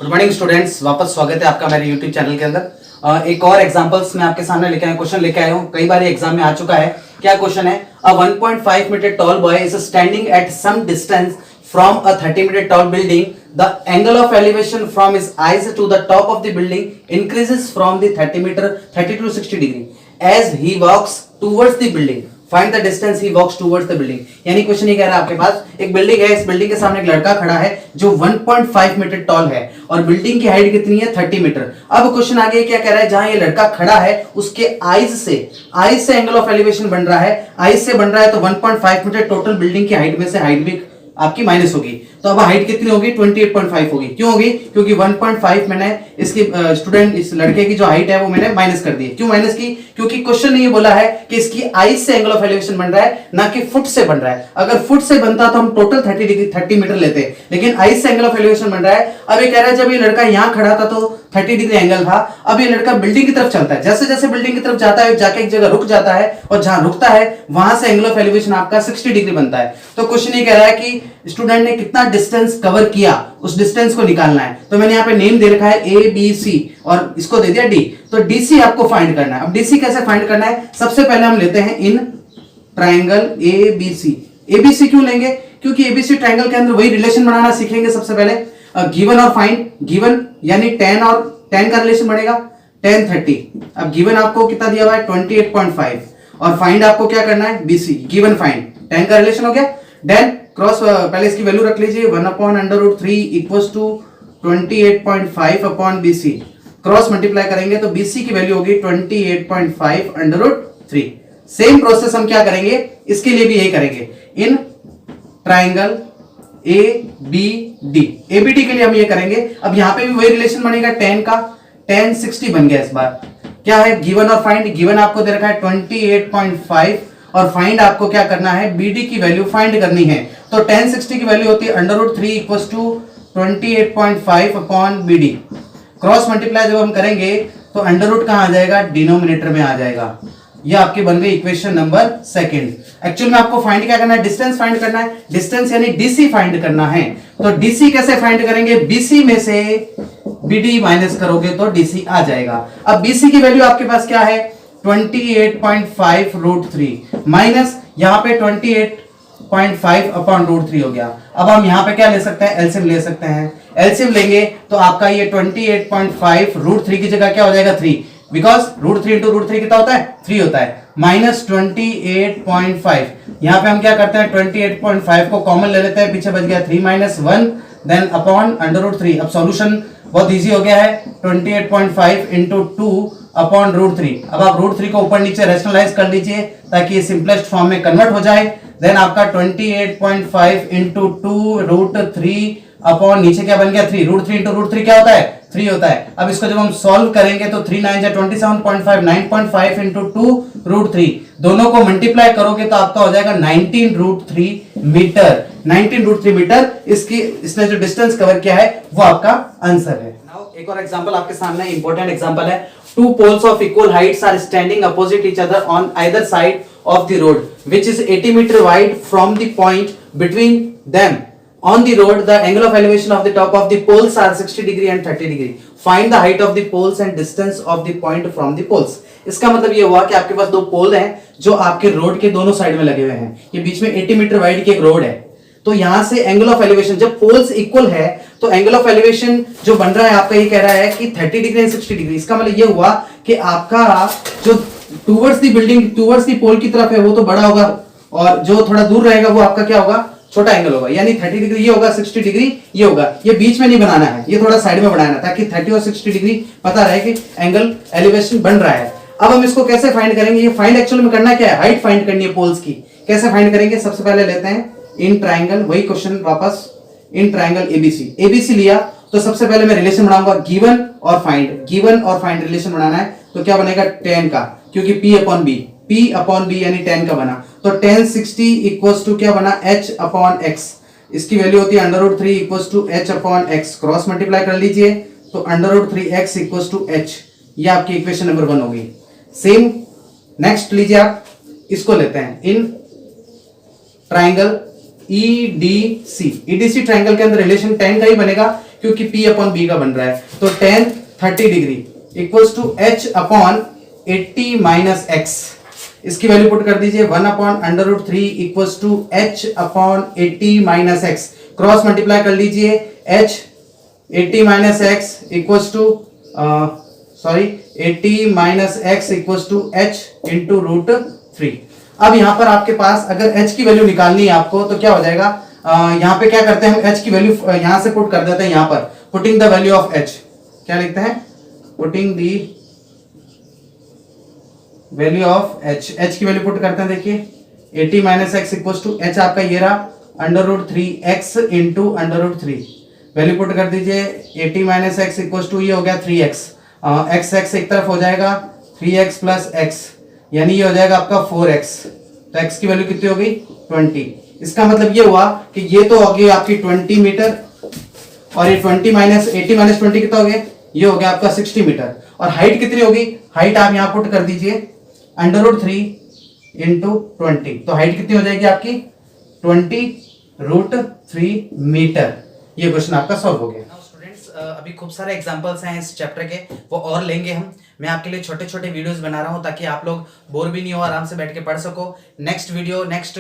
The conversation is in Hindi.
गुड मॉर्निंग स्टूडेंट्स, वापस स्वागत है आपका मेरे यूट्यूब चैनल के अंदर। एक और एग्जांपल्स मैं आपके सामने लेके आया, क्वेश्चन लेके आया हूँ। कई बार एग्जाम में आ चुका है। क्या क्वेश्चन है? A 1.5 metre tall boy is standing at some distance from a 30 metre tall building. The angle of elevation from his eyes to the top of the building increases from the 30 to 60 degree as he walks towards the building. Find the distance he walks towards the building. यानी क्वेश्चन ये कह रहा है, आपके पास एक बिल्डिंग है, इस बिल्डिंग के सामने एक लड़का खड़ा है जो 1.5 मीटर टॉल है और बिल्डिंग की हाइट कितनी है? 30 मीटर। अब क्वेश्चन आगे क्या कह रहा है? जहां ये लड़का खड़ा है उसके आईज से एंगल ऑफ एलिवेशन बन रहा है, आईज से बन रहा है, तो 1.5 मीटर टोटल बिल्डिंग की हाइट में से हाइट भी आपकी माइनस होगी। तो अब हाइट कितनी होगी? 28.5 होगी। क्यों होगी? क्योंकि 1.5 मैंने इसकी स्टूडेंट इस लड़के की जो हाइट है वो मैंने माइनस कर दी है। क्यों माइनस की? क्योंकि क्वेश्चन ने ये बोला है कि इसकी आईज से एंगल ऑफ एलिवेशन बन रहा है, ना कि फुट से बन रहा है। अगर फुट से बनता तो हम टोटल 30 मीटर लेते, लेकिन आईज से एंगल ऑफ एलिवेशन बन रहा है। अब ये कह रहा है जब ये लड़का यहां खड़ा था तो 30 डिग्री एंगल था, अब ये लड़का बिल्डिंग की तरफ चलता है, जैसे जैसे बिल्डिंग की तरफ जाता है जाके एक जगह रुक जाता है और जहां रुकता है वहां से एंगल ऑफ एलिवेशन आपका 60 डिग्री बनता है। तो क्वेश्चन ये कह रहा है कि स्टूडेंट ने कितना डिस्टेंस कवर किया, उस डिस्टेंस को निकालना है। तो मैंने यहाँ पे नेम दे रखा है ए बी सी और इसको दे दिया डी। तो डीसी आपको फाइंड करना है। अब डीसी कैसे फाइंड करना है? सबसे पहले हम लेते हैं in triangle A B C. ABC क्यों लेंगे? क्योंकि एबीसी ट्राइंगल के अंदर वही रिलेशन बनाना सीखेंगे सबसे पहले। गिवन और फाइंड, गिवन यानी 10 और 10 का रिलेशन बनेगा 10 30। अब गिवन आपको कितना दिया हुआ है? 28.5 और फाइंड आपको क्या करना है? बीसी। गिवन फाइंड 10 का रिलेशन हो गया। देन क्रॉस पहले इसकी वैल्यू रख लीजिए, 1/√3 equals to 28.5 upon BC. Cross multiply करेंगे तो बीसी की वैल्यू होगी 28.5/√3। सेम प्रोसेस हम क्या करेंगे? इसके लिए भी यही करेंगे। In triangle A B D, ABD के लिए हम ये करेंगे। अब यहां पे भी वही रिलेशन बनेगा 10 का, 10 60 बन गया। इस बार क्या है? गिवन और फाइंड। गिवन आपको दे रखा है 28.5 और फाइंड आपको क्या करना है? बीडी की वैल्यू फाइंड करनी है। तो 10 60 की वैल्यू होती है √3 equals to 28.5 upon BD. Cross multiply जब हम करेंगे तो अंडर कहां आ जाएगा? डिनोमिनेटर में आ जाएगा। ये आपके बन गई इक्वेशन नंबर सेकंड। एक्चुअल में आपको फाइंड क्या करना है? डिस्टेंस फाइंड करना है। डिस्टेंस यानी डीसी फाइंड करना है। तो डीसी कैसे फाइंड करेंगे? बीसी में से बीडी माइनस करोगे तो डीसी आ जाएगा। अब बीसी की वैल्यू आपके पास क्या है? 28.5√3 माइनस यहाँ पे 28.5 अपॉन √3 हो गया। अब हम यहाँ पे क्या ले सकते हैं? एलसीएम ले सकते हैं। एलसीएम लेंगे तो आपका ये 28.5 √3 की जगह क्या हो जाएगा? 3, बिकॉज √3 इंटू √3 कितना होता है? 3 होता है। माइनस 28.5, यहाँ पे हम क्या करते हैं? 28.5 को कॉमन ले लेते हैं, पीछे बच गया 3 - 1, देन अपॉन √3। अब सॉल्यूशन बहुत इजी हो गया है। 28.5 इंटू 2 अपॉन √3। अब आप √3 को ऊपर नीचे रैशनलाइज कर लीजिए ताकि ये सिंपलेस्ट फॉर्म में कन्वर्ट हो जाए। देन आपका 28.5 इंटू 2 √3 अपॉन नीचे क्या बन गया? 3। √3 इंटू √3 क्या होता है? 3 होता है। अब इसको जब हम सॉल्व करेंगे तो 3 9 27.5, 9.5 इंटू 2 √3 दोनों को मल्टीप्लाई करोगे तो आपका हो जाएगा 19√3 मीटर। 19√3 मीटर इसने जो डिस्टेंस कवर किया है वो आपका आंसर है। नाउ एक और एग्जांपल आपके सामने, इंपॉर्टेंट एग्जांपल है। Two poles of equal heights are standing opposite each other on either side of the road, which is 80 meter wide. From the point between them on the road, the angle of elevation of the top of the poles are 60 degree and 30 degree. Find the height of the poles and distance of the point from the poles. इसका मतलब ये हुआ कि आपके पास दो पोल हैं जो आपके रोड के दोनों साइड में लगे हुए हैं। ये बीच में 80 मीटर वाइड की एक रोड है। तो यहां से एंगल ऑफ एलिवेशन, जब पोल्स इक्वल है तो एंगल ऑफ एलिवेशन जो बन रहा है आपका ये कह रहा है कि 30 डिग्री एंड 60 डिग्री। इसका मतलब ये हुआ कि आपका जो towards the building, towards the pole की तरफ है वो तो बड़ा होगा और जो थोड़ा दूर रहेगा वो आपका क्या होगा? छोटा एंगल होगा। यानी 30 डिग्री ये होगा, 60 डिग्री ये होगा। ये बीच में नहीं बनाना है, ये थोड़ा साइड में बनाना है ताकि 30 और 60 डिग्री पता रहे कि एंगल एलिवेशन बन रहा है। अब हम इसको कैसे फाइंड करेंगे? ये फाइंड एक्चुअल में करना क्या है? हाइट फाइंड करनी है पोल्स की। कैसे फाइंड करेंगे? सबसे पहले लेते हैं इन ट्राइंगल, वही क्वेश्चन वापस, इन ट्राइंगल एबीसी। एबीसी लिया तो सबसे पहले मैं रिलेशन बनाऊंगा गिवन और फाइंड। गिवन और फाइंड रिलेशन बनाना है तो क्या बनेगा? 10 का, क्योंकि P upon B, P upon B यानी 10 का बना। तो 10 60 इक्वल्स टू क्या बना? H upon X। इसकी वैल्यू होती है √3 equals to H upon X। Cross multiply कर लीजिए तो √3x इक्वल्स टू H। ये आपकी इक्वेशन नंबर 1 होगी। सेम नेक्स्ट लीजिए आप, इसको लेते हैं in triangle EDC। EDC triangle के अंदर रिलेशन 10 का ही बनेगा क्योंकि P अपॉन B का बन रहा है। तो tan 30 degree equals to H upon 80 minus x, इसकी वैल्यू पुट कर दीजिए 1 upon under root 3 equals to H upon 80 minus x, cross multiply कर लीजिए H 80 minus x equals to 80 minus x equals to H into root 3। अब यहाँ पर आपके पास अगर H की वैल्यू निकालनी है आपको तो क्या हो जाएगा, यहाँ पे क्या करते हैं हम H की वैल्यू यहाँ से पुट कर देते हैं, यहाँ पर putting the value of H क्या लिखते हैं, putting the value of H, H की वैल्यू पुट करते हैं, देखिए 80 minus x equals to H आपका ये रहा under root 3x into under root 3, value put कर दीजिए 80 माइनस एक्स इक्वल्स टू ये हो गया 3x, x एक तरफ हो जाएगा 3x प्लस x, यानी ये हो जाएगा आपका 4x, तो x की वैल्यू कितनी हो गई 20। इसका मतलब ये हुआ कि ये तो हो गई आपकी 20 मीटर और ये 20 माइनस 80 माइनस 20 कितना हो गया, ये हो गया आपका 60 मीटर। और हाइट कितनी होगी, हाइट आप यहाँ पुट कर दीजिए अंडर रूट 3 इंटू 20, तो हाइट कितनी हो जाएगी आपकी 20 रूट 3 मीटर। ये क्वेश्चन आपका सॉल्व हो गया। स्टूडेंट्स अभी खूब सारे एग्जांपल्स हैं इस चैप्टर के, वो और लेंगे हम। मैं आपके लिए छोटे छोटे वीडियोस बना रहा हूं ताकि आप लोग बोर भी नहीं हो, आराम से बैठ के पढ़ सको। Next video next